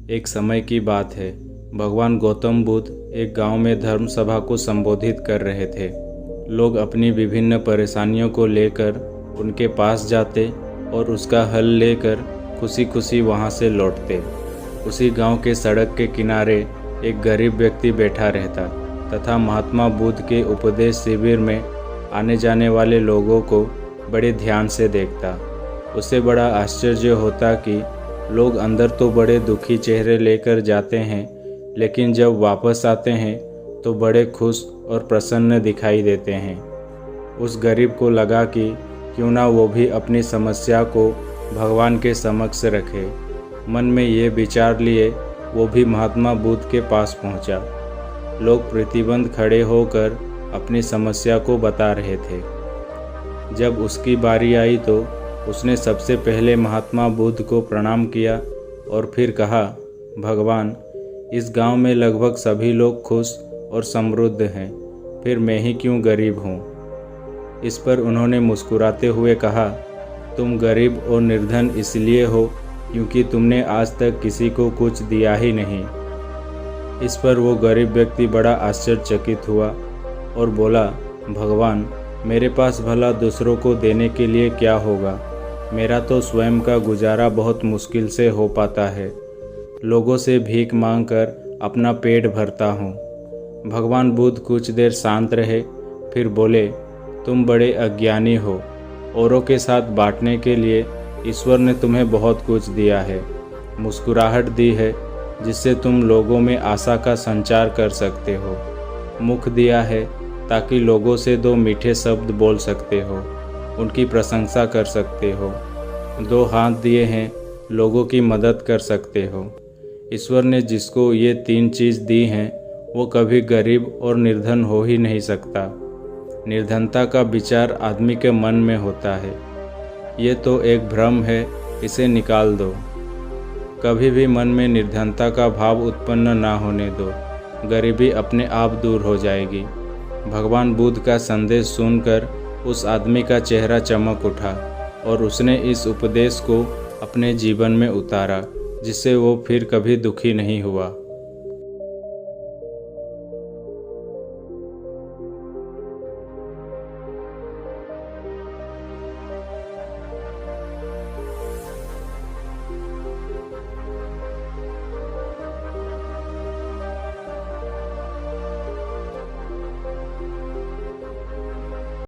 एक समय की बात है। भगवान गौतम बुद्ध एक गांव में धर्म सभा को संबोधित कर रहे थे। लोग अपनी विभिन्न परेशानियों को लेकर उनके पास जाते और उसका हल लेकर खुशी खुशी वहां से लौटते। उसी गांव के सड़क के किनारे एक गरीब व्यक्ति बैठा रहता तथा महात्मा बुद्ध के उपदेश शिविर में आने जाने वाले लोगों को बड़े ध्यान से देखता। उसे बड़ा आश्चर्य होता कि लोग अंदर तो बड़े दुखी चेहरे लेकर जाते हैं, लेकिन जब वापस आते हैं तो बड़े खुश और प्रसन्न दिखाई देते हैं। उस गरीब को लगा कि क्यों ना वो भी अपनी समस्या को भगवान के समक्ष रखे। मन में ये विचार लिए वो भी महात्मा बुद्ध के पास पहुंचा। लोग प्रतिबंध खड़े होकर अपनी समस्या को बता रहे थे। जब उसकी बारी आई तो उसने सबसे पहले महात्मा बुद्ध को प्रणाम किया और फिर कहा, भगवान, इस गांव में लगभग सभी लोग खुश और समृद्ध हैं, फिर मैं ही क्यों गरीब हूँ। इस पर उन्होंने मुस्कुराते हुए कहा, तुम गरीब और निर्धन इसलिए हो क्योंकि तुमने आज तक किसी को कुछ दिया ही नहीं। इस पर वो गरीब व्यक्ति बड़ा आश्चर्यचकित हुआ और बोला, भगवान, मेरे पास भला दूसरों को देने के लिए क्या होगा। मेरा तो स्वयं का गुजारा बहुत मुश्किल से हो पाता है। लोगों से भीख मांगकर अपना पेट भरता हूँ। भगवान बुद्ध कुछ देर शांत रहे, फिर बोले, तुम बड़े अज्ञानी हो। औरों के साथ बांटने के लिए ईश्वर ने तुम्हें बहुत कुछ दिया है। मुस्कुराहट दी है जिससे तुम लोगों में आशा का संचार कर सकते हो। मुख दिया है ताकि लोगों से दो मीठे शब्द बोल सकते हो, उनकी प्रशंसा कर सकते हो। दो हाथ दिए हैं, लोगों की मदद कर सकते हो। ईश्वर ने जिसको ये तीन चीज़ दी हैं वो कभी गरीब और निर्धन हो ही नहीं सकता। निर्धनता का विचार आदमी के मन में होता है। ये तो एक भ्रम है, इसे निकाल दो। कभी भी मन में निर्धनता का भाव उत्पन्न ना होने दो, गरीबी अपने आप दूर हो जाएगी। भगवान बुद्ध का संदेश सुनकर उस आदमी का चेहरा चमक उठा और उसने इस उपदेश को अपने जीवन में उतारा, जिससे वो फिर कभी दुखी नहीं हुआ।